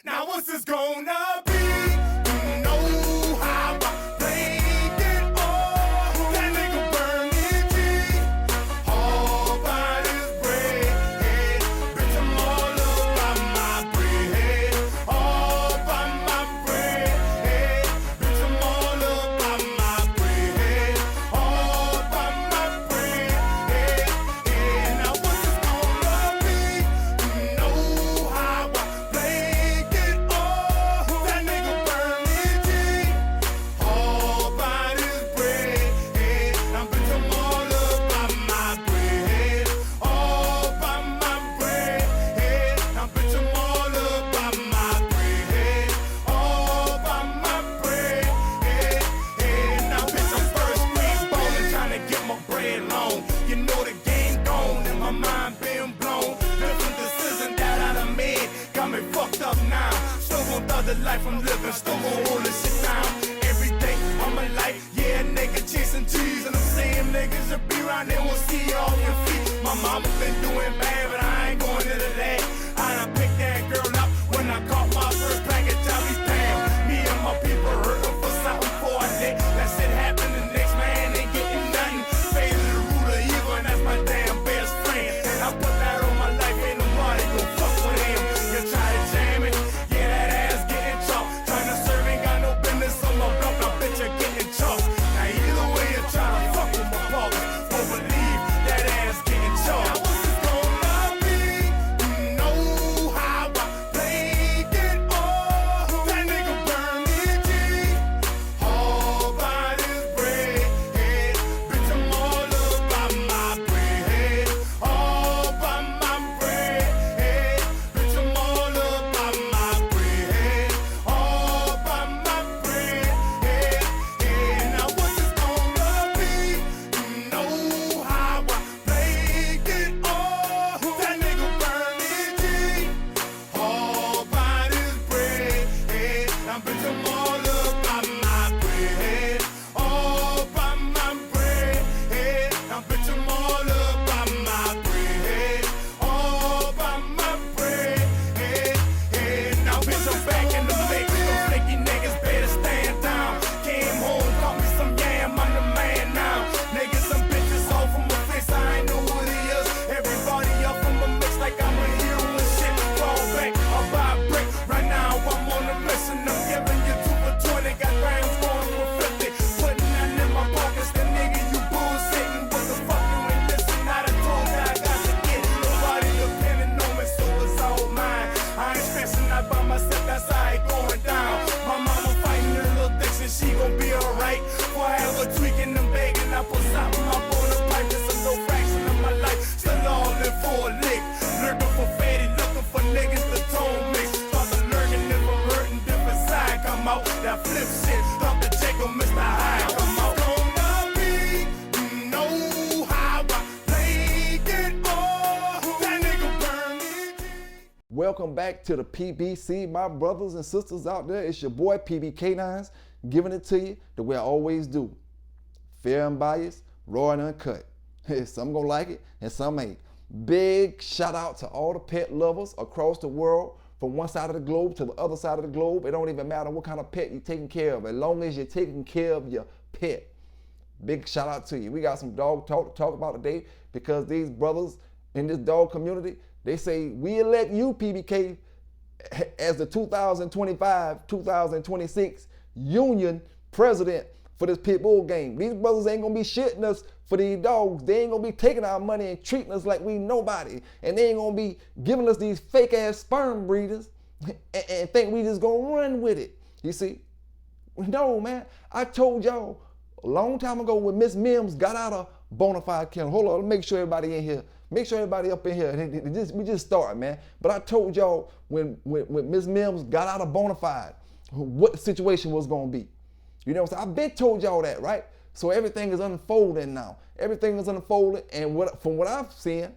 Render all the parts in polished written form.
Now what's this gonna be? You know how I played it all. That nigga burning G. All by his bread. Bitch, I'm all about my bread. All by my bread. Bitch, I'm all about my bread. All by my bread. Now what's this gonna be? You know how I played it all. That nigga burning G. All by his bread. Now bitch, I'm all about my bread. All by my bread. Now bitch, I'm all about my bread. All by my bread. Now bitch, I'm first green ballin', trying to get my bread long. You know the game gone and my mind been blown. Different decisions that I done made got me fucked up now. Still gon' thug the life I'm living, still gon' hold this shit down. Every day of my life, yeah, nigga chasing trees. And the same niggas that be around there will see you off your feet. My mama been doing bad, but I ain't going into that. I done picked that girl up when I caught my first package. I be damn, me and my people hurting for something for a day. That shit happened, the next man ain't getting nothing. Faded the root of evil, and that's my damn best friend. And I put that on my life, ain't nobody gon' fuck with him. You try to jam it, yeah, that ass getting chopped. Trying to serve ain't got no business on my block, now bitch, you're getting chopped. Now either way you try to fuck with my pockets, don't believe that ass getting chopped. Now what's this gonna be? You know how I played it all. That nigga burning G. All by his bread. Bitch, I'm all about my bread. All by my bread. Bitch, I'm all about my bread. All by my bread. Now what's this gonna be? You know how I played it all. That nigga burning G. All by his bread. Now bitch, I'm all about my bread. All by my bread. Now bitch, I'm all about my bread. All by my bread. Now bitch, I'm back in the mix. Those flaky niggas better stand down. Came home, got me some yam, I'm the man now. Niggas, some bitches all from my face, I ain't know who they is. Everybody up from my mix like I'm a hero and shit. Fall back, I'll buy a brick. Right now I'm on a mission, I'm giving you 2 for 20. Got grams going for 50. Putting that in my pockets, the nigga you bullshitting. What the fuck you ain't listen? I done told you I got to get it. Nobody depending on me, so it's all mine. I ain't stressing out by myself, that's how it going down. My mama fighting her little dicks and she gon' be alright. Before I ever tweaking and begging, I put something up on the pipe. This is no fraction of my life, still all in for a lick. Lurking for fatty, looking for niggas to tone mix. Start to lurking if I'm hurting, different side come out. That flip shit, Dr. Jacob, Mr. Hyde come out. Gonna be, you know how I played it all. That nigga burning G. Welcome back to the PBC, my brothers and sisters out there. It's your boy PB K9s giving it to you the way I always do. Fair and biased, raw and uncut. Some gonna like it and some ain't. Big shout out to all the pet lovers across the world, from one side of the globe to the other side of the globe. It don't even matter what kind of pet you're taking care of, as long as you're taking care of your pet. Big shout out to you. We got some dog talk to talk about today, because these brothers in this dog community, they say we elect you, PBK, as the 2025-2026 union president for this pit bull game. These brothers ain't gonna be shitting us for these dogs. They ain't gonna be taking our money and treating us like we nobody. And they ain't gonna be giving us these fake ass sperm breeders and think we just gonna run with it. You see? No, man. I told y'all a long time ago when Miss Mims got out of Bonafide Kennel. Hold on, let me make sure everybody in here. Make sure everybody up in here. We just started, man. But I told y'all when Miss Mims got out of Bonafide, what the situation was gonna be. You know what I'm saying? I've been told y'all that, right? So everything is unfolding now. Everything is unfolding, and from what I've seen,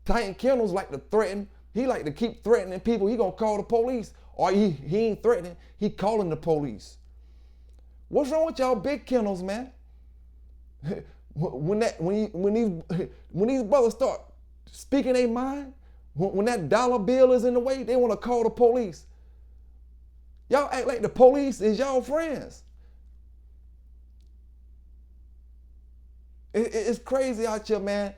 Titan Kennels like to threaten. He like to keep threatening people. He gonna call the police, or he ain't threatening. He calling the police. What's wrong with y'all big kennels, man? When these brothers start speaking their mind, when that dollar bill is in the way, they want to call the police. Y'all act like the police is y'all friends. It's crazy out here, man.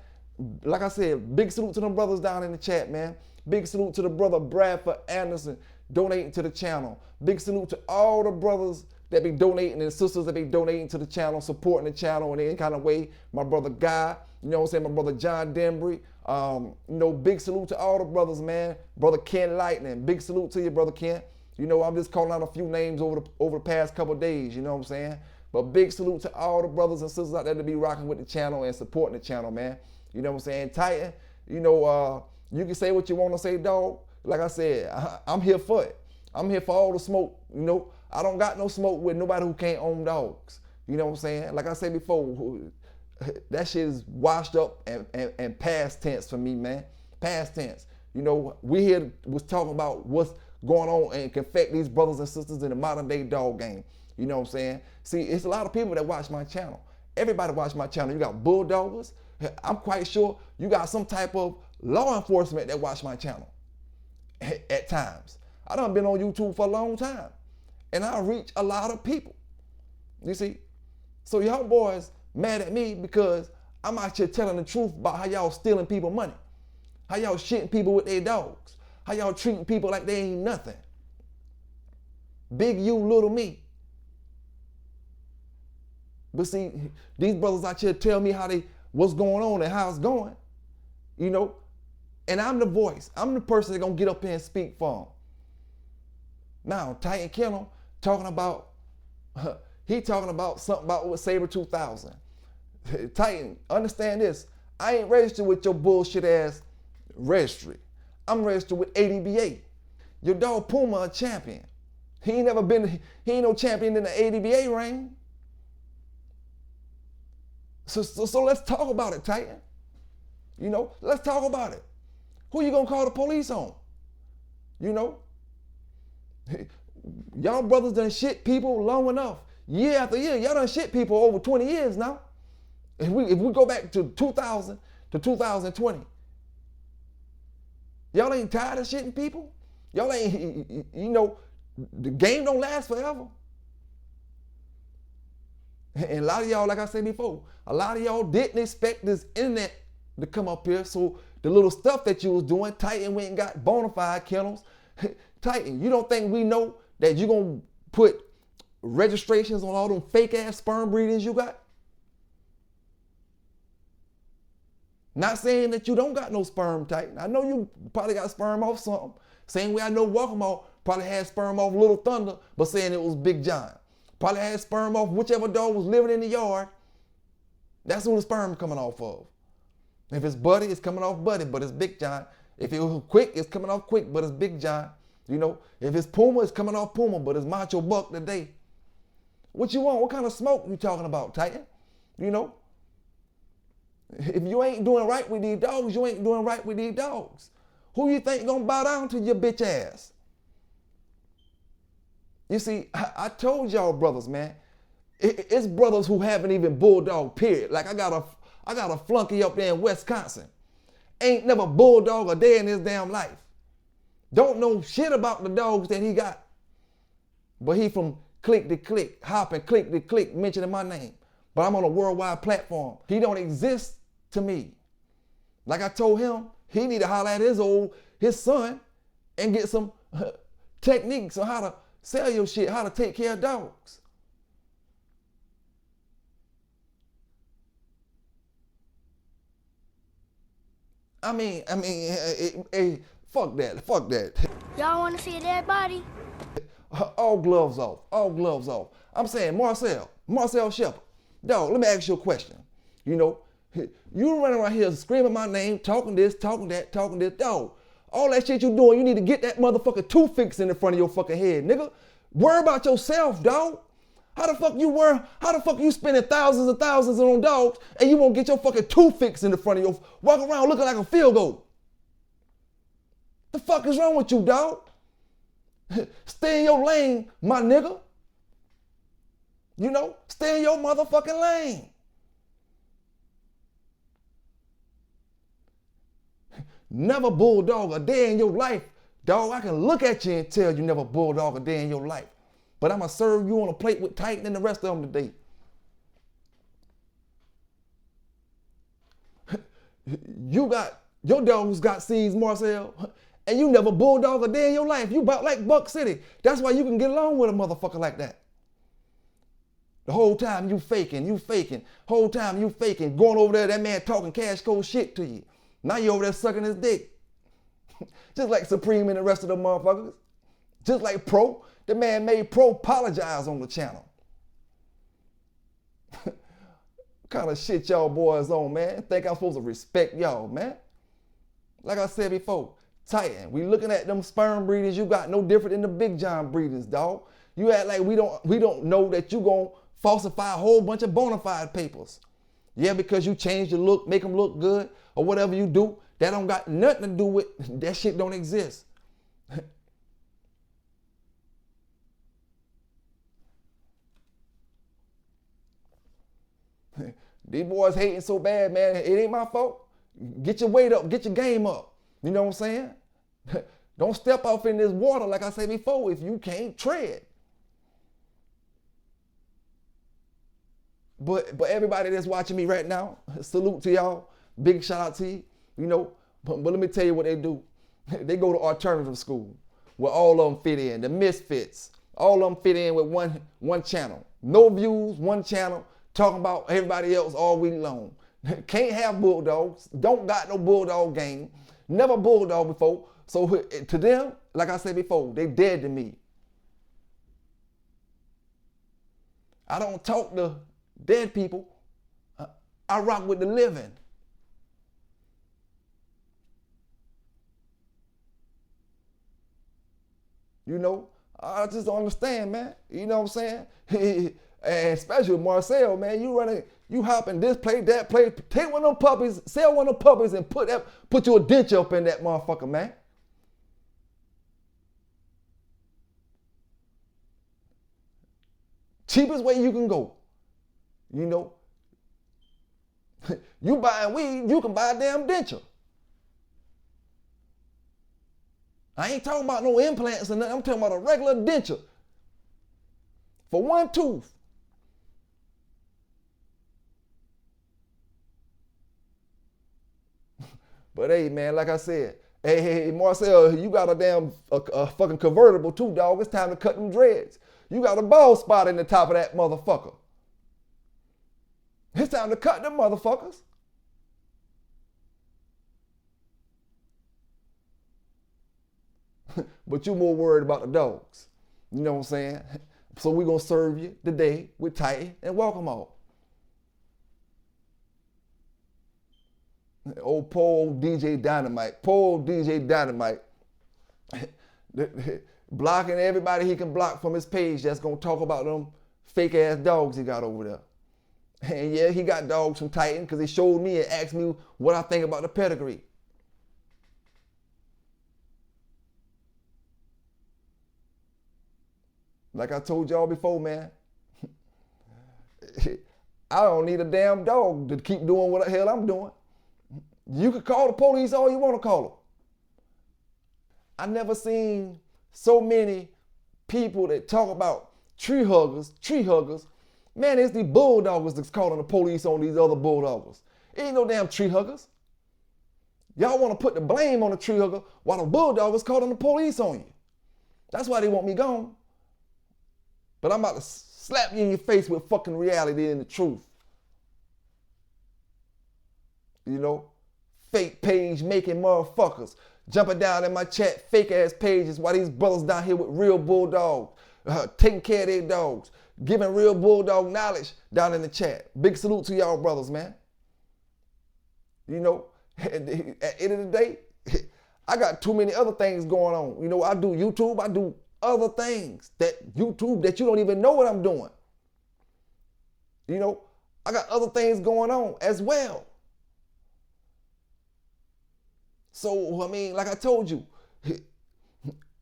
Like I said, big salute to them brothers down in the chat, man. Big salute to the brother Bradford Anderson donating to the channel. Big salute to all the brothers that be donating and sisters that be donating to the channel, supporting the channel in any kind of way. My brother Guy, you know what I'm saying? My brother John Denbury. Big salute to all the brothers, man. Brother Ken Lightning, big salute to you, brother Ken. You know, I'm just calling out a few names over the past couple of days, you know what I'm saying? But big salute to all the brothers and sisters out there to be rocking with the channel and supporting the channel, man. You know what I'm saying? Titan, you can say what you want to say, dog. Like I said, I'm here for it. I'm here for all the smoke, you know. I don't got no smoke with nobody who can't own dogs. You know what I'm saying? Like I said before, that shit is washed up and past tense for me, man. Past tense. You know, we here was talking about what's going on and can affect these brothers and sisters in the modern day dog game. You know what I'm saying? See, it's a lot of people that watch my channel. Everybody watch my channel. You got bulldoggers. I'm quite sure you got some type of law enforcement that watch my channel at times. I done been on YouTube for a long time, and I reach a lot of people. You see? So y'all boys mad at me because I'm out here telling the truth about how y'all stealing people money, how y'all shitting people with their dogs, how y'all treating people like they ain't nothing. Big you, little me. But see, these brothers out here tell me what's going on and how it's going, you know, and I'm the voice. I'm the person that's gonna get up here and speak for them. Now, Titan Kennel talking about, he talking about something about with Saber 2000. Titan, understand this. I ain't registered with your bullshit ass registry. I'm registered with ADBA. Your dog Puma a champion. He ain't no champion in the ADBA ring. So let's talk about it, Titan. You know, let's talk about it. Who you gonna call the police on? You know? Y'all brothers done shit people long enough. Year after year, y'all done shit people over 20 years now. If we go back to 2000 to 2020, y'all ain't tired of shitting people? Y'all ain't, you know, the game don't last forever. And a lot of y'all, like I said before, a lot of y'all didn't expect this internet to come up here. So the little stuff that you was doing, Titan went and got bona fide kennels. Titan, you don't think we know that you're going to put registrations on all them fake ass sperm breeders you got? Not saying that you don't got no sperm, Titan. I know you probably got sperm off something. Same way I know Waccamaw probably had sperm off Little Thunder, but saying it was Big John. Probably had sperm off whichever dog was living in the yard. That's who the sperm coming off of. If it's Buddy, it's coming off Buddy, but it's Big John. If it was Quick, it's coming off Quick, but it's Big John. You know, if it's Puma, it's coming off Puma, but it's Macho Buck today. What you want? What kind of smoke you talking about, Titan? You know? If you ain't doing right with these dogs, you ain't doing right with these dogs. Who you think gonna bow down to your bitch ass? You see, I told y'all brothers, man, it's brothers who haven't even bulldog, period. Like I got a flunky up there in Wisconsin. Ain't never bulldog a day in his damn life. Don't know shit about the dogs that he got. But he from click to click, hopping, click to click, mentioning my name. But I'm on a worldwide platform. He don't exist to me. Like I told him, he need to holler at his son and get some techniques on how to sell your shit, how to take care of dogs. I mean, fuck that. Y'all want to see a dead body? All gloves off. I'm saying Marcel Shepard. Dog, let me ask you a question. You know, you running around here screaming my name, talking this, talking that, talking this. Dog, all that shit you doing, you need to get that motherfucker tooth fixed in the front of your fucking head, nigga. Worry about yourself, dog. How the fuck you spending thousands and thousands on dogs and you won't get your fucking tooth fixed in the front of your, walk around looking like a field goal? The fuck is wrong with you, dog? Stay in your lane, my nigga. You know, stay in your motherfucking lane. Never bulldog a day in your life Dog, I can look at you and tell you never bulldog a day in your life. But I'm going to serve you on a plate with Titan and the rest of them today. Your dogs got seeds, Marcel, and you never bulldog a day in your life. You about like Buck City. That's why you can get along with a motherfucker like that. The whole time you faking. Whole time you faking. Going over there, that man talking cash cold shit to you. Now you over there sucking his dick. Just like Supreme and the rest of the motherfuckers. Just like Pro. The man made Pro apologize on the channel. What kind of shit y'all boys on, man? Think I'm supposed to respect y'all, man? Like I said before, Titan, we looking at them sperm breeders you got no different than the Big John breeders, dog. You act like we don't know that you gonna falsify a whole bunch of bona fide papers. Yeah, because you change the look, make them look good, or whatever you do, that don't got nothing to do with, that shit don't exist. These boys hating so bad, man. It ain't my fault. Get your weight up, get your game up. You know what I'm saying? Don't step off in this water, like I said before, if you can't tread. But everybody that's watching me right now, salute to y'all. Big shout out to you. You know, but let me tell you what they do. They go to alternative school where all of them fit in, the misfits. All of them fit in with one channel. No views, one channel, talking about everybody else all week long. Can't have bulldogs. Don't got no bulldog game. Never bulldog before. So to them, like I said before, they dead to me. I don't talk to dead people. I rock with the living. You know, I just don't understand, man. You know what I'm saying? And especially with Marcel, man, you hopping this plate, that plate, take one of them puppies, sell one of them puppies and put you a denture up in that motherfucker, man. Cheapest way you can go. You know, you buying weed, you can buy a damn denture. I ain't talking about no implants or nothing. I'm talking about a regular denture for one tooth. But hey, man, like I said, hey, Marcel, you got a fucking convertible too, dog. It's time to cut them dreads. You got a bald spot in the top of that motherfucker. It's time to cut them motherfuckers. But you more worried about the dogs. You know what I'm saying? So we're going to serve you today with Titan and Waccamaw. Old poor old DJ Dynamite. Poor old DJ Dynamite. Blocking everybody he can block from his page that's going to talk about them fake ass dogs he got over there. And yeah, he got dogs from Titan because he showed me and asked me what I think about the pedigree. Like I told y'all before, man, I don't need a damn dog to keep doing what the hell I'm doing. You can call the police all you want to call them. I never seen so many people that talk about tree huggers. Man, it's the bulldoggers that's calling the police on these other bulldoggers. It ain't no damn tree huggers. Y'all want to put the blame on the tree hugger while the bulldoggers calling the police on you. That's why they want me gone. But I'm about to slap you in your face with fucking reality and the truth. You know, fake page making motherfuckers jumping down in my chat, fake ass pages while these brothers down here with real bulldogs, taking care of their dogs, giving real bulldog knowledge down in the chat. Big salute to y'all brothers, man. You know, at the end of the day, I got too many other things going on. You know, I do YouTube, I do other things that YouTube that you don't even know what I'm doing. You know, I got other things going on as well. So, I mean, like I told you,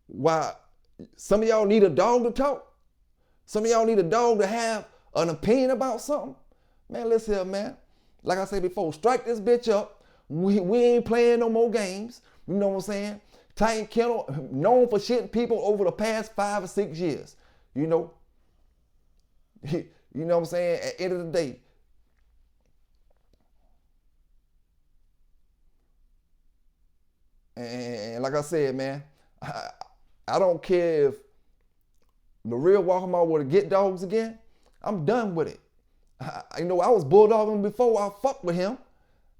why some of y'all need a dog to talk? Some of y'all need a dog to have an opinion about something? Man, listen here, man. Like I said before, strike this bitch up. We ain't playing no more games. You know what I'm saying? Titan Kennel, known for shitting people over the past 5 or 6 years. You know? You know what I'm saying? At the end of the day, and like I said, man, I don't care if the real Waccamaw were to get dogs again. I'm done with it. I was bulldogging before I fucked with him,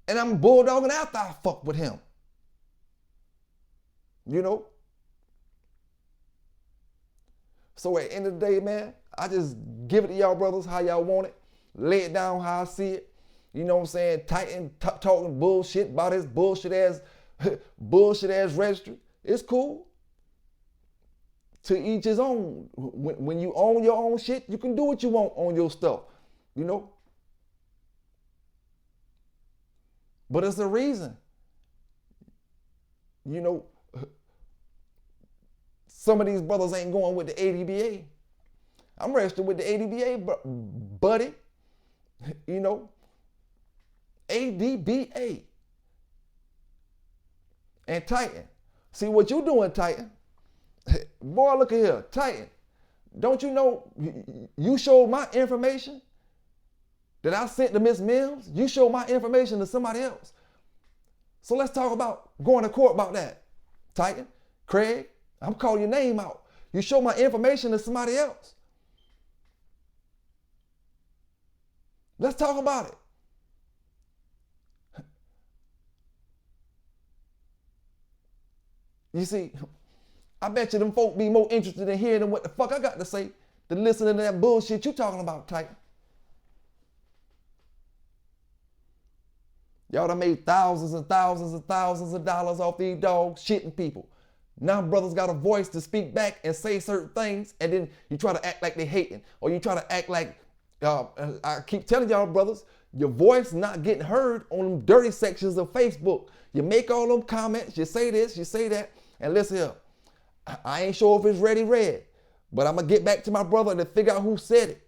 and I'm bulldogging after I fucked with him. You know? So at the end of the day, man, I just give it to y'all brothers how y'all want it. Lay it down how I see it. You know what I'm saying? Titan talking bullshit about his bullshit ass registry. It's cool. To each his own. When you own your own shit, you can do what you want on your stuff. You know? But it's a reason. You know, some of these brothers ain't going with the ADBA. I'm registered with the ADBA, buddy. You know, ADBA. And Titan. See what you doing, Titan? Boy, look at here, Titan. Don't you know you showed my information that I sent to Miss Mills? You showed my information to somebody else. So let's talk about going to court about that. Titan, Craig, I'm calling your name out. You showed my information to somebody else. Let's talk about it. You see, I bet you them folk be more interested in hearing what the fuck I got to say than listening to that bullshit you talking about, Titan. Y'all done made thousands and thousands and thousands of dollars off these dogs shitting people. Now brothers got a voice to speak back and say certain things, and then you try to act like they hating, or you try to act like, I keep telling y'all brothers, your voice not getting heard on them dirty sections of Facebook. You make all them comments, you say this, you say that, and listen here. I ain't sure if it's read, but I'm gonna get back to my brother to figure out who said it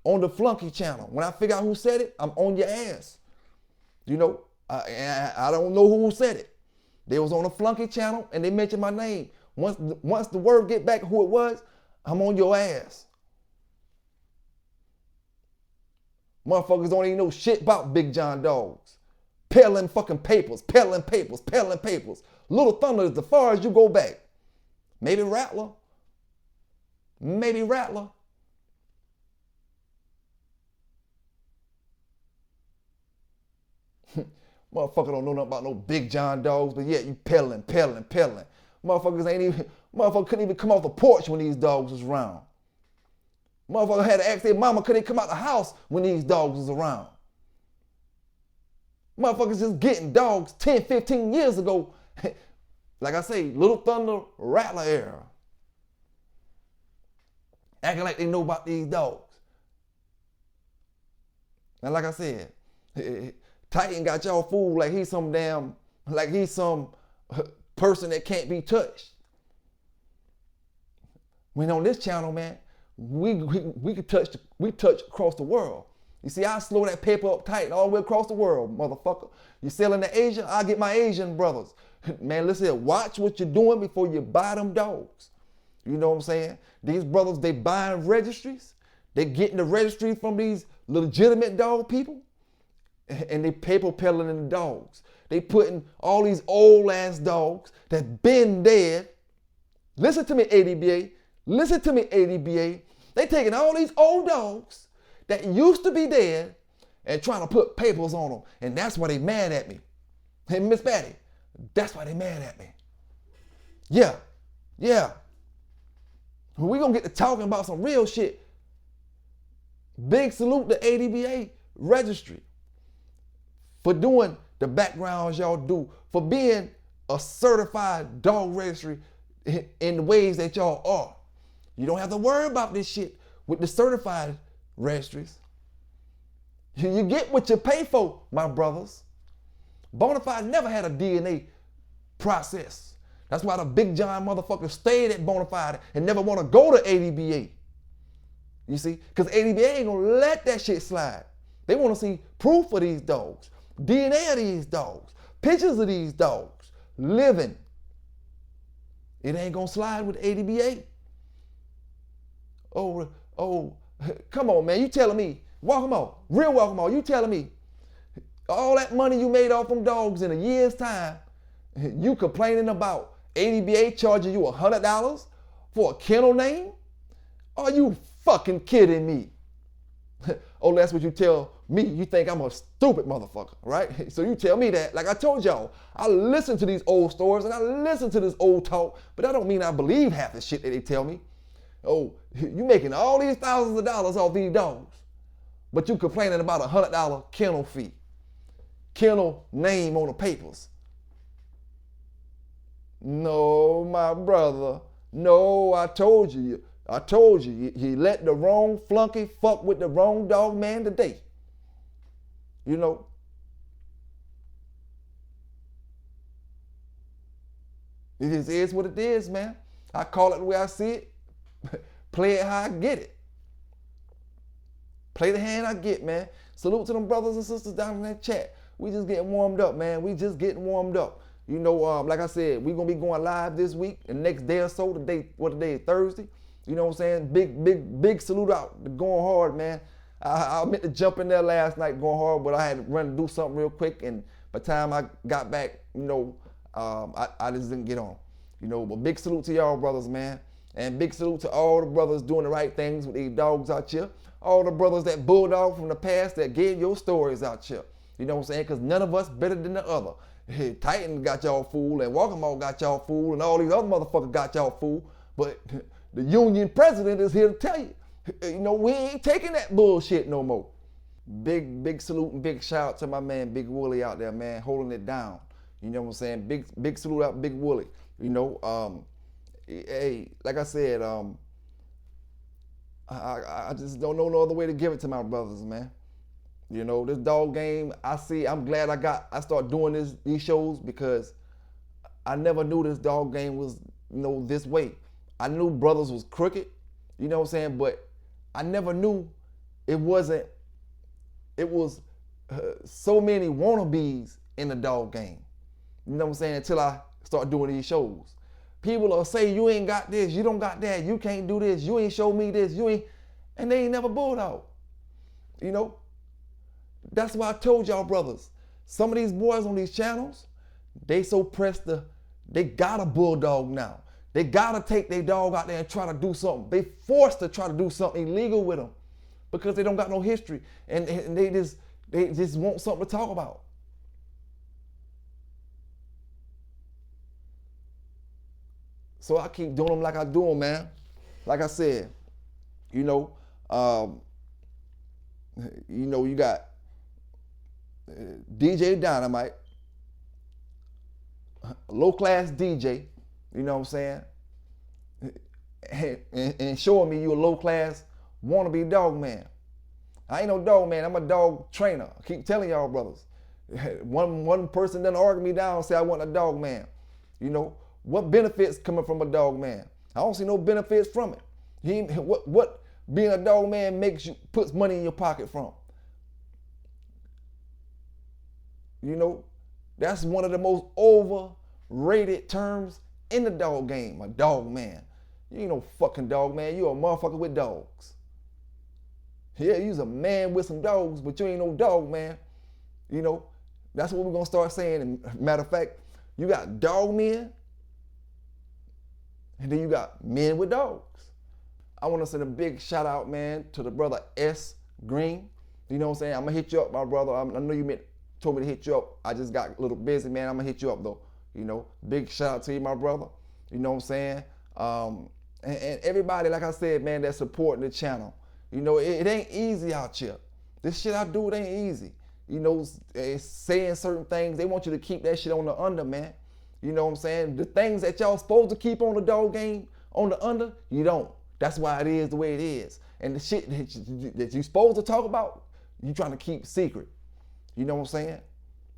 on the Flunky channel. When I figure out who said it, I'm on your ass. You know, I don't know who said it. They was on the Flunky channel and they mentioned my name. Once the word get back who it was, I'm on your ass. Motherfuckers don't even know shit about Big John dogs. Peddling fucking papers, peddling papers, peddling papers. Little Thunder is as far as you go back. Maybe Rattler. Maybe Rattler. Motherfucker don't know nothing about no Big John dogs, but yet you peddling. Motherfucker couldn't even come off the porch when these dogs was around. Motherfucker had to ask their mama, could they come out the house when these dogs was around? Motherfuckers just getting dogs 10, 15 years ago. Like I say, Little Thunder, Rattler era. Acting like they know about these dogs. And like I said, Titan got y'all fooled like he's some person that can't be touched. When on this channel, man, we touch across the world. You see, I slow that paper up tight all the way across the world, motherfucker. You selling to Asia, I get my Asian brothers. Man, listen here, watch what you're doing before you buy them dogs. You know what I'm saying? These brothers, they buying registries. They getting the registry from these legitimate dog people. And they paper peddling in the dogs. They putting all these old ass dogs that been dead. Listen to me, ADBA. Listen to me, ADBA. They taking all these old dogs that used to be dead and trying to put papers on them. And that's why they mad at me. Hey, Miss Patty, that's why they mad at me. Yeah. We gonna get to talking about some real shit. Big salute to ADBA Registry for doing the backgrounds y'all do, for being a certified dog registry in the ways that y'all are. You don't have to worry about this shit with the certified registries. You get what you pay for, my brothers. Bonafide never had a DNA process. That's why the Big John motherfuckers stayed at Bonafide and never want to go to ADBA. You see? Because ADBA ain't gonna let that shit slide. They want to see proof of these dogs, DNA of these dogs, pictures of these dogs, living. It ain't gonna slide with ADBA. Oh, come on, man. You telling me, Waccamaw, real Waccamaw, you telling me all that money you made off them dogs in a year's time, you complaining about ADBA charging you $100 for a kennel name? Are you fucking kidding me? Oh, that's what you tell me. You think I'm a stupid motherfucker, right? So you tell me that. Like I told y'all, I listen to these old stories and I listen to this old talk, but that don't mean I believe half the shit that they tell me. Oh, you making all these thousands of dollars off these dogs, but you complaining about $100 kennel fee, kennel name on the papers. No, my brother. No, I told you. You let the wrong flunky fuck with the wrong dog man today. You know. It just is what it is, man. I call it the way I see it. Play it how I get it. Play the hand I get, man. Salute to them brothers and sisters down in that chat. We just getting warmed up, man. We just getting warmed up. You know, like I said, we're going to be going live this week, the next day or so, today is Thursday. You know what I'm saying? Big salute out to Going Hard, man. I meant to jump in there last night going hard, but I had to run and do something real quick, and by the time I got back, you know, I just didn't get on. You know, but big salute to y'all brothers, man. And big salute to all the brothers doing the right things with these dogs out here. All the brothers that bulldog from the past that gave your stories out here. You know what I'm saying? Because none of us better than the other. Hey, Titan got y'all fooled, and Waccamaw got y'all fooled, and all these other motherfuckers got y'all fooled. But the union president is here to tell you, you know, we ain't taking that bullshit no more. Big salute and big shout out to my man Big Wooly out there, man, holding it down. You know what I'm saying? Big salute out Big Wooly. You know, hey, like I said, I just don't know no other way to give it to my brothers, man. You know, this dog game, I'm glad I started doing these shows, because I never knew this dog game was, you know, this way. I knew brothers was crooked, you know what I'm saying, but I never knew it was so many wannabes in the dog game. You know what I'm saying, until I start doing these shows. People will say, you ain't got this, you don't got that, you can't do this, you ain't show me this, and they ain't never bulldog. You know? That's why I told y'all brothers, some of these boys on these channels, they so pressed they got a bulldog now. They gotta take their dog out there and try to do something. They forced to try to do something illegal with them because they don't got no history, and they just want something to talk about. So I keep doing them like I do them, man. Like I said, you know, you got DJ Dynamite, low class DJ, you know what I'm saying? And showing me you a low class wannabe dog man. I ain't no dog man, I'm a dog trainer. I keep telling y'all brothers. One person done argue me down and say I want a dog man. You know, what benefits coming from a dog man? I don't see no benefits from it. What being a dog man puts money in your pocket from? You know, that's one of the most overrated terms in the dog game, a dog man. You ain't no fucking dog man, you a motherfucker with dogs. Yeah, you's a man with some dogs, but you ain't no dog man. You know, that's what we're gonna start saying. And matter of fact, you got dog men, and then you got men with dogs. I wanna send a big shout out, man, to the brother S. Green. You know what I'm saying? I'm gonna hit you up, my brother. I know you told me to hit you up. I just got a little busy, man. I'm gonna hit you up though. You know, big shout out to you, my brother. You know what I'm saying? And everybody, like I said, man, that's supporting the channel. You know, it ain't easy out here. This shit I do, it ain't easy. You know, saying certain things, they want you to keep that shit on the under, man. You know what I'm saying? The things that y'all supposed to keep on the dog game, on the under, you don't. That's why it is the way it is. And the shit that you supposed to talk about, you trying to keep secret. You know what I'm saying?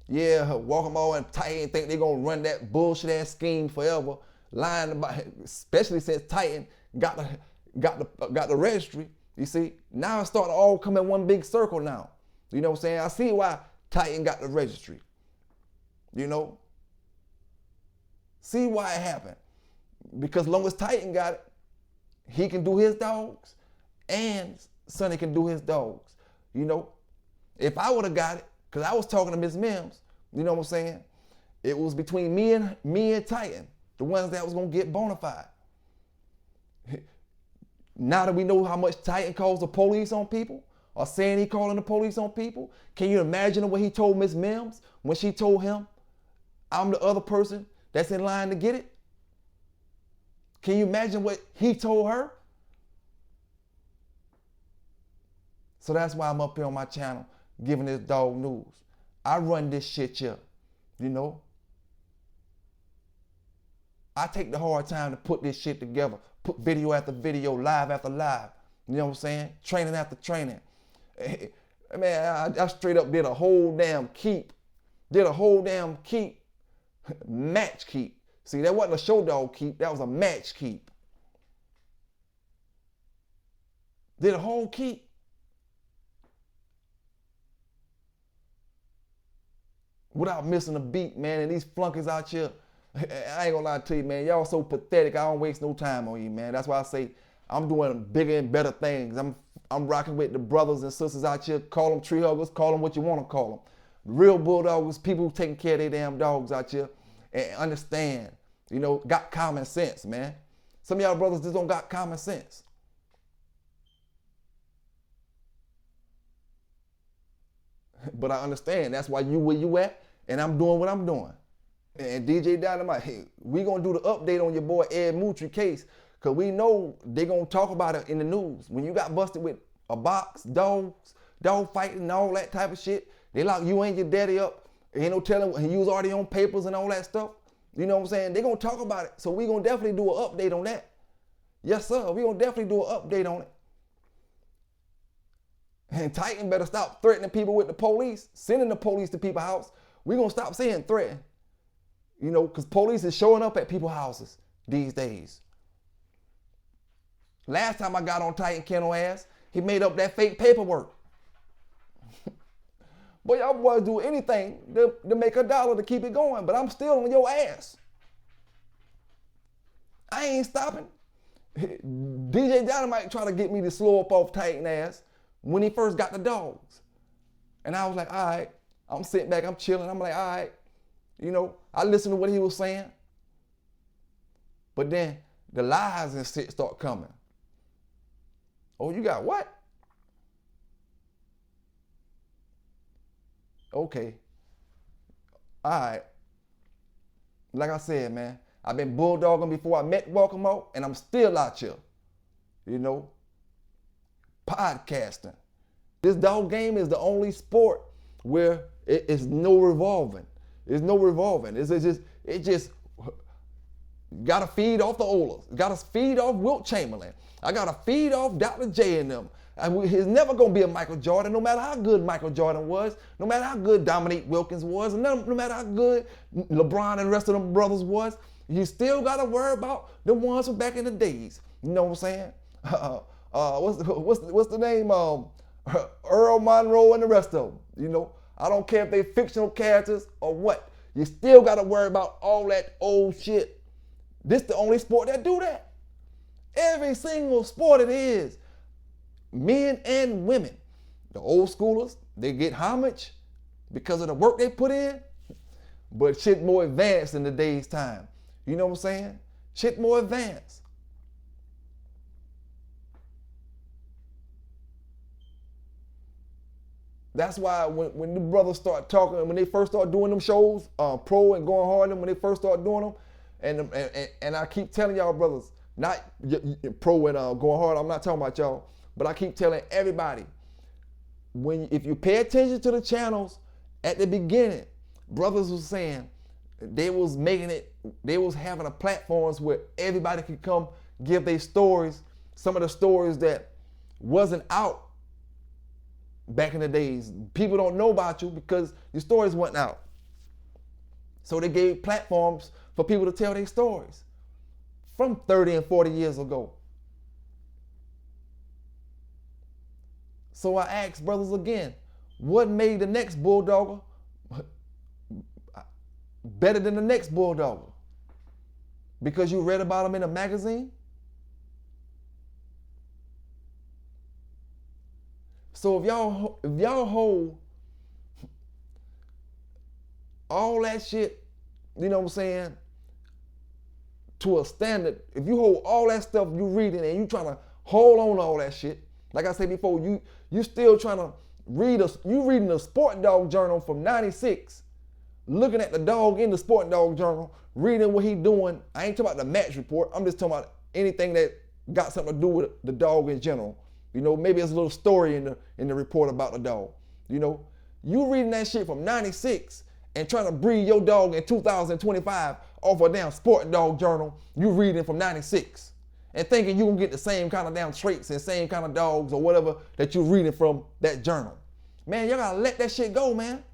Yeah, Waccamaw and Titan think they're gonna run that bullshit ass scheme forever, lying about it, especially since Titan got the registry. You see, now it's starting to all come in one big circle now. You know what I'm saying? I see why Titan got the registry. You know? See why it happened. Because long as Titan got it, he can do his dogs and Sonny can do his dogs. You know, if I would have got it, because I was talking to Miss Mims, you know what I'm saying? It was between me and Titan, the ones that was gonna get bona fide. Now that we know how much Titan calls the police on people, or saying he calling the police on people, can you imagine what he told Miss Mims when she told him, I'm the other person that's in line to get it? Can you imagine what he told her? So that's why I'm up here on my channel giving this dog news. I run this shit here, you know. I take the hard time to put this shit together, put video after video, live after live, you know what I'm saying? Training after training. Man, I straight up did a whole damn match keep. See, that wasn't a show dog keep, that was a match keep. Did a whole keep. Without missing a beat, man, and these flunkies out here, I ain't gonna lie to you, man, y'all so pathetic, I don't waste no time on you, man. That's why I say I'm doing bigger and better things. I'm rocking with the brothers and sisters out here, call them tree huggers, call them what you wanna call them. Real bulldoggers, people who taking care of their damn dogs out here and understand, you know, got common sense, man. Some of y'all brothers just don't got common sense. But I understand, that's why you where you at, and I'm doing what I'm doing. And DJ Dynamite, hey, we gonna do the update on your boy Ed Mutri case, cause we know they gonna talk about it in the news. When you got busted with a box, dogs, dog fighting and all that type of shit, they lock you and your daddy up. Ain't no telling, he was already on papers and all that stuff. You know what I'm saying? They gonna talk about it. So we gonna definitely do an update on that. Yes, sir, we gonna definitely do an update on it. And Titan better stop threatening people with the police, sending the police to people's house. We gonna stop saying threaten. You know, because police is showing up at people's houses these days. Last time I got on Titan Kennel ass, he made up that fake paperwork. Boy, y'all boys do anything to make $1 to keep it going, but I'm still on your ass. I ain't stopping. DJ Dynamite tried to get me to slow up off Titan ass when he first got the dogs. And I was like, all right, I'm sitting back, I'm chilling. I'm like, all right, you know, I listened to what he was saying. But then the lies and shit start coming. Oh, you got what? Okay. All right. Like I said, man, I've been bulldogging before I met Waccamaw, and I'm still out here. You know, podcasting. This dog game is the only sport where it's no revolving. There's no revolving. It just gotta feed off the Olas. Gotta feed off Wilt Chamberlain. I gotta feed off Dr. J and them. He's never gonna be a Michael Jordan, no matter how good Michael Jordan was, no matter how good Dominique Wilkins was, no matter how good LeBron and the rest of them brothers was. You still gotta worry about the ones from back in the days. You know what I'm saying? What's the name? Earl Monroe and the rest of them. You know, I don't care if they fictional characters or what. You still gotta worry about all that old shit. This the only sport that do that. Every single sport it is. Men and women. The old schoolers, they get homage because of the work they put in, but shit more advanced in today's time. You know what I'm saying? Shit more advanced. That's why when the brothers start talking, when they first start doing them shows, pro and going hard, when they first start doing them, and I keep telling y'all brothers, not pro and going hard, I'm not talking about y'all, but I keep telling everybody, if you pay attention to the channels at the beginning, brothers was saying they was making it, they was having a platforms where everybody could come give their stories, some of the stories that wasn't out back in the days. People don't know about you because your stories went out. So they gave platforms for people to tell their stories from 30 and 40 years ago. So I asked brothers again, what made the next bulldogger better than the next bulldogger? because you read about them in a magazine? So if y'all hold all that shit, you know what I'm saying, to a standard, if you hold all that stuff you reading and you trying to hold on to all that shit, like I said before, you still trying to you reading the Sport Dog Journal from 96, looking at the dog in the Sport Dog Journal, reading what he doing. I ain't talking about the match report. I'm just talking about anything that got something to do with the dog in general. You know, maybe it's a little story in the report about the dog. You know, you reading that shit from 96 and trying to breed your dog in 2025 off a damn Sport Dog Journal you reading from 96 and thinking you gonna get the same kind of damn traits and same kind of dogs or whatever that you're reading from that journal. Man, y'all gotta let that shit go, man.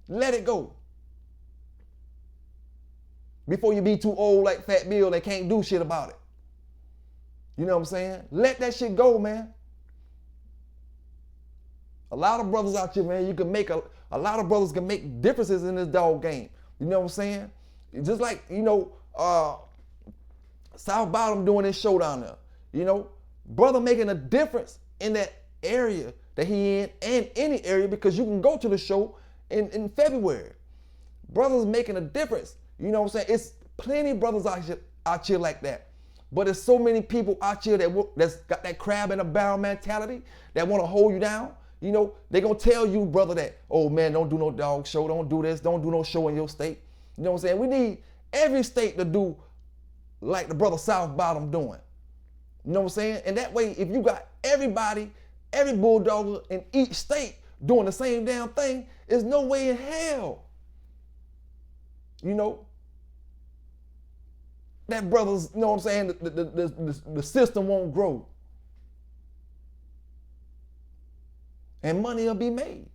Let it go. Before you be too old like Fat Bill and can't do shit about it. You know what I'm saying? Let that shit go, man. A lot of brothers out here, man, you can make a lot of brothers can make differences in this dog game. You know what I'm saying? Just like, you know, South Bottom doing this show down there. You know, brother making a difference in that area that he in and any area, because you can go to the show in February. Brothers making a difference. You know what I'm saying? It's plenty of brothers out here like that. But there's so many people out here that's got that crab in a barrel mentality that want to hold you down. You know, they gonna tell you, brother, that, oh man, don't do no dog show, don't do this, don't do no show in your state. You know what I'm saying? We need every state to do like the brother South Bottom doing. You know what I'm saying? And that way, if you got everybody, every bulldogger in each state doing the same damn thing, there's no way in hell, you know, that brothers, you know what I'm saying, the system won't grow. And money will be made.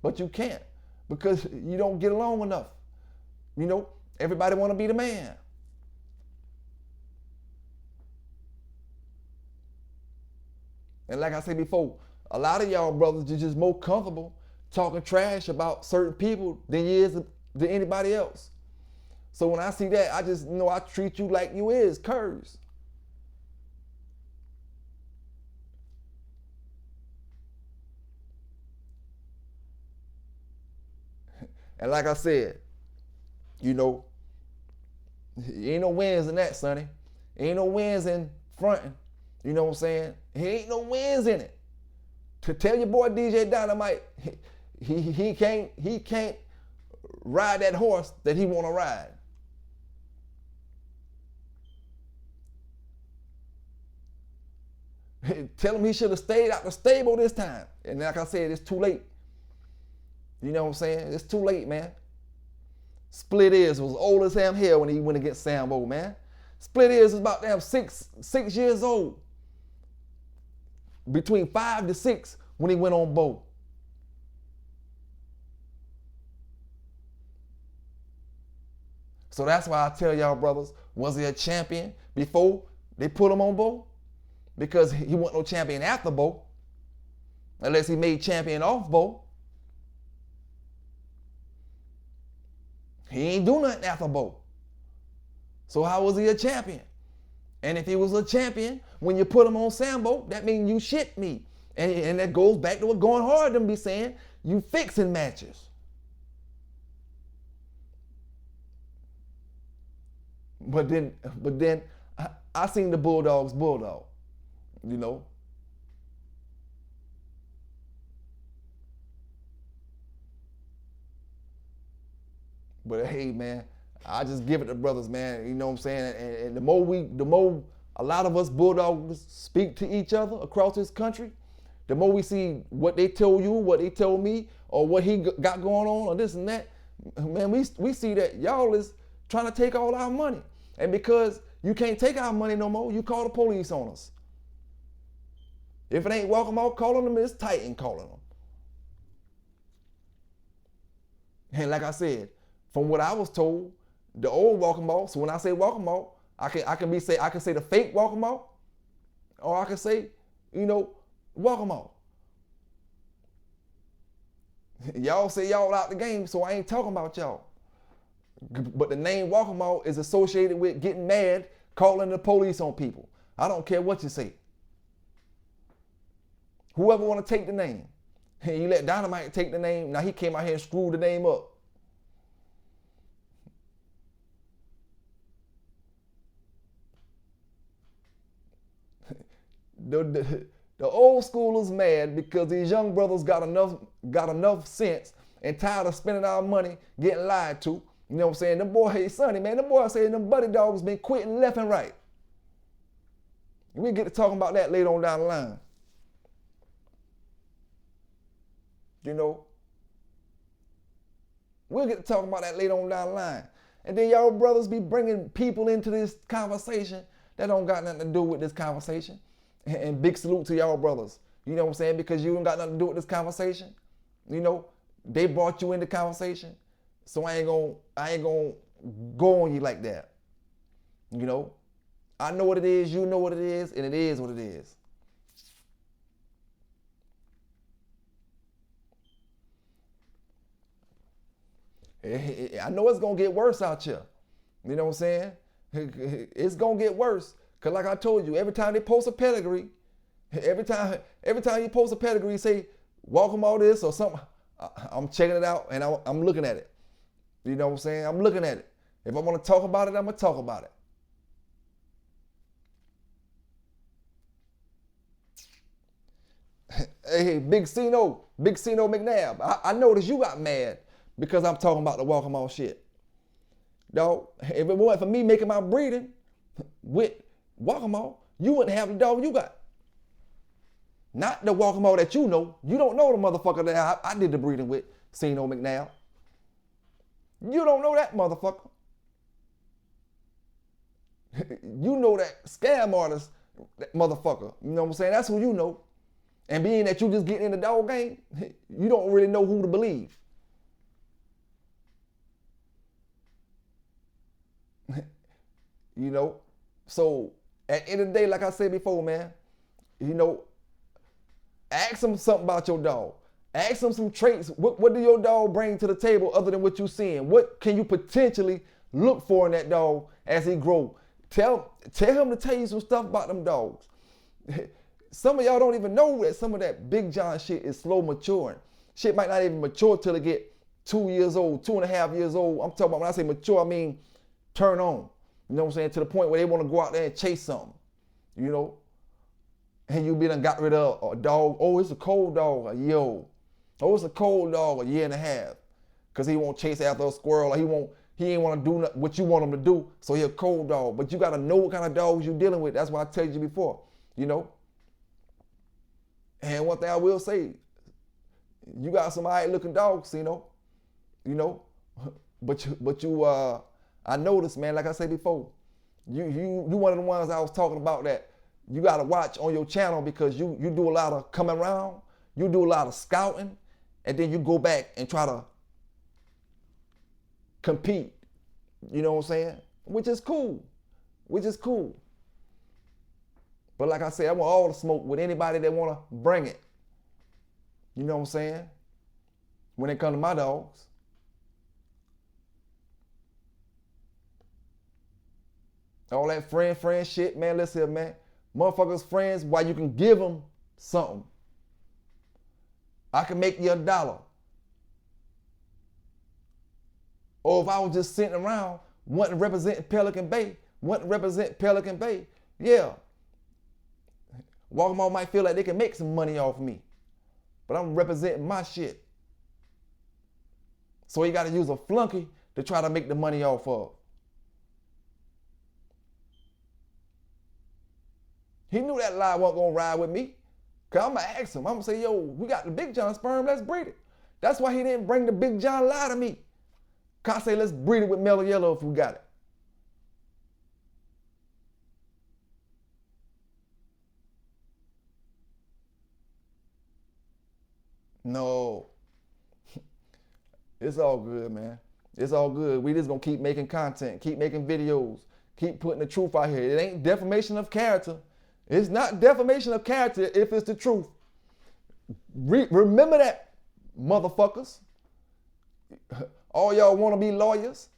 But you can't, because you don't get along enough. You know, everybody want to be the man. And like I said before, a lot of y'all brothers are just more comfortable talking trash about certain people than anybody else. So when I see that, I just, you know, I treat you like you is curs. And like I said, you know, ain't no wins in that, sonny. Ain't no wins in fronting. You know what I'm saying? He ain't no wins in it. To tell your boy DJ Dynamite, he can't ride that horse that he want to ride. Tell him he should have stayed out the stable this time. And like I said, it's too late. You know what I'm saying? It's too late, man. Split Ears was old as damn hell when he went against Sambo, man. Split Ears was about damn six years old. Between 5 to 6 when he went on Bo. So that's why I tell y'all brothers, was he a champion before they put him on Bo? Because he wasn't no champion after Bo. Unless he made champion off Bo. He ain't do nothing after Bo. So how was he a champion? And if he was a champion, when you put him on Sambo, that means you shit me. And that goes back to what Going Hard them be saying, you fixing matches. But then I seen the Bulldogs bulldog, you know. But hey, man, I just give it to brothers, man. You know what I'm saying? And the more a lot of us bulldogs speak to each other across this country, the more we see what they told you, what they told me, or what he got going on, or this and that. Man, we see that y'all is trying to take all our money. And because you can't take our money no more, you call the police on us. If it ain't Waccamaw calling them, it's Titan calling them. And like I said, from what I was told, the old Waccamaw, so when I say Waccamaw, I can say the fake Waccamaw, or I can say, you know, Waccamaw. Y'all say y'all out the game, so I ain't talking about y'all. But the name Waccamaw is associated with getting mad, calling the police on people. I don't care what you say. Whoever want to take the name. And you let Dynamite take the name. Now he came out here and screwed the name up. The old schoolers mad because these young brothers got enough sense and tired of spending our money getting lied to. You know what I'm saying? Them boy, hey Sonny, man, them boys saying them buddy dogs been quitting left and right. We get to talking about that later on down the line. You know, we'll get to talking about that later on down the line. And then y'all brothers be bringing people into this conversation that don't got nothing to do with this conversation. And big salute to y'all brothers. You know what I'm saying? Because you ain't got nothing to do with this conversation. You know, they brought you in the conversation. So I ain't gonna go on you like that. You know, I know what it is, you know what it is, and it is what it is. I know it's gonna get worse out here. You know what I'm saying? It's gonna get worse. Cause like I told you, every time they post a pedigree, every time you post a pedigree, say, welcome all this or something, I'm checking it out and I'm looking at it. You know what I'm saying? I'm looking at it. If I want to talk about it, I'm gonna talk about it. Hey, Big Cino McNabb, I noticed you got mad because I'm talking about the Waccamaw shit. Dog, if it wasn't for me making my breeding with Waccamaw, you wouldn't have the dog you got. Not the Waccamaw that you know. You don't know the motherfucker that I did the breeding with, Cino McNabb. You don't know that motherfucker. You know that scam artist, that motherfucker. You know what I'm saying? That's who you know. And being that you just getting in the dog game, you don't really know who to believe. You know? So at the end of the day, like I said before, man, you know, ask them something about your dog. Ask them some traits. What do your dog bring to the table other than what you're seeing? What can you potentially look for in that dog as he grow? Tell him to tell you some stuff about them dogs. Some of y'all don't even know that some of that Big John shit is slow maturing. Shit might not even mature till it get 2 years old, 2.5 years old. I'm talking about, when I say mature, I mean turn on. You know what I'm saying? To the point where they want to go out there and chase something. You know? And you be done got rid of a dog. Oh, it's a cold dog, a year old. Oh, it's a cold dog, a year and a half. Because he won't chase after a squirrel, or he ain't want to do what you want him to do, so he a cold dog. But you got to know what kind of dogs you're dealing with. That's why I told you before, you know? And one thing I will say, you got some all right looking dogs, you know? But I noticed, man, like I said before, you one of the ones I was talking about that you got to watch on your channel, because you do a lot of coming around, you do a lot of scouting, and then you go back and try to compete. You know what I'm saying? Which is cool. But like I said, I want all the smoke with anybody that want to bring it. You know what I'm saying? When it comes to my dogs. All that friend shit, man, listen here, man. Motherfuckers friends, why you can give them something. I can make you $1. Or if I was just sitting around wanting to represent Pelican Bay, yeah. Waccamaw might feel like they can make some money off me, but I'm representing my shit. So he got to use a flunky to try to make the money off of. He knew that lie wasn't going to ride with me. Because I'm going to ask him. I'm going to say, yo, we got the Big John sperm, let's breed it. That's why he didn't bring the Big John lie to me. Because I say, let's breed it with Mellow Yellow if we got it. No. It's all good, man. It's all good. We just going to keep making content, keep making videos, keep putting the truth out here. It ain't defamation of character. It's not defamation of character if it's the truth. Remember that, motherfuckers. All y'all want to be lawyers.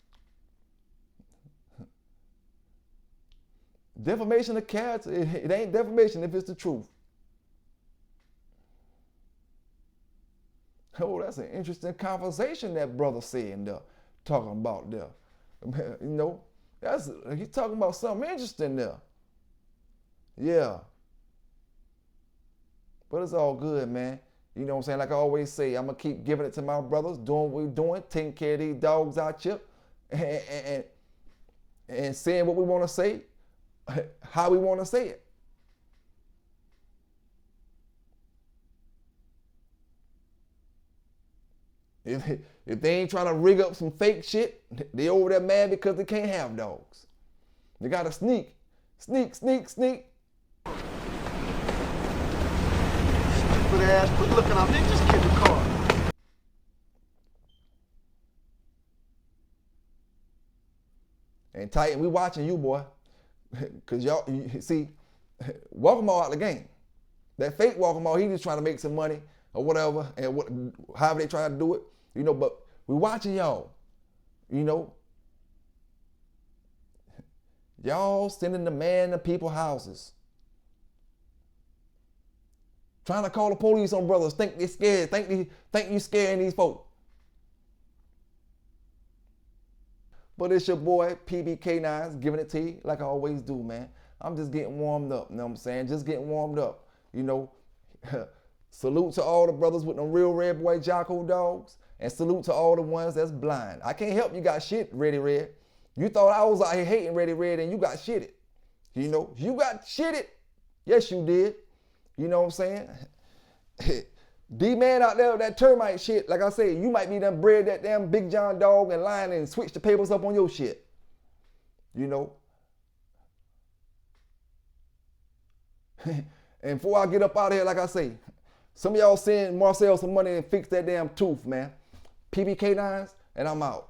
Defamation of character, it ain't defamation if it's the truth. Oh, that's an interesting conversation that brother saying there, talking about there. You know, he's talking about something interesting there. Yeah. But it's all good, man. You know what I'm saying? Like I always say, I'm going to keep giving it to my brothers, doing what we're doing, taking care of these dogs out here, and saying what we want to say, how we want to say it. If they ain't trying to rig up some fake shit, they over there mad because they can't have dogs. They got to sneak. Stupid ass, quit looking up, nigga, just get the car. And Titan, we watching you, boy. Cause y'all, see, Waccamaw out the game. That fake Waccamaw, he just trying to make some money or whatever, and however they trying to do it, you know. But we watching y'all, you know. Y'all sending the man to people's houses, trying to call the police on brothers. Think they scared. Think you scaring these folks. But it's your boy, PB K9s, giving it to you like I always do, man. I'm just getting warmed up, you know what I'm saying? Just getting warmed up, you know. Salute to all the brothers with them real red boy Jocko dogs, and salute to all the ones that's blind. I can't help you got shit, Ready Red. You thought I was out here hating Ready Red and you got shitted. You know, you got shitted. Yes, you did. You know what I'm saying? D-man out there with that termite shit, like I said, you might be done bred that damn Big John dog and lying and switch the papers up on your shit. You know? And before I get up out of here, like I say, some of y'all send Marcel some money and fix that damn tooth, man. PB K9s, and I'm out.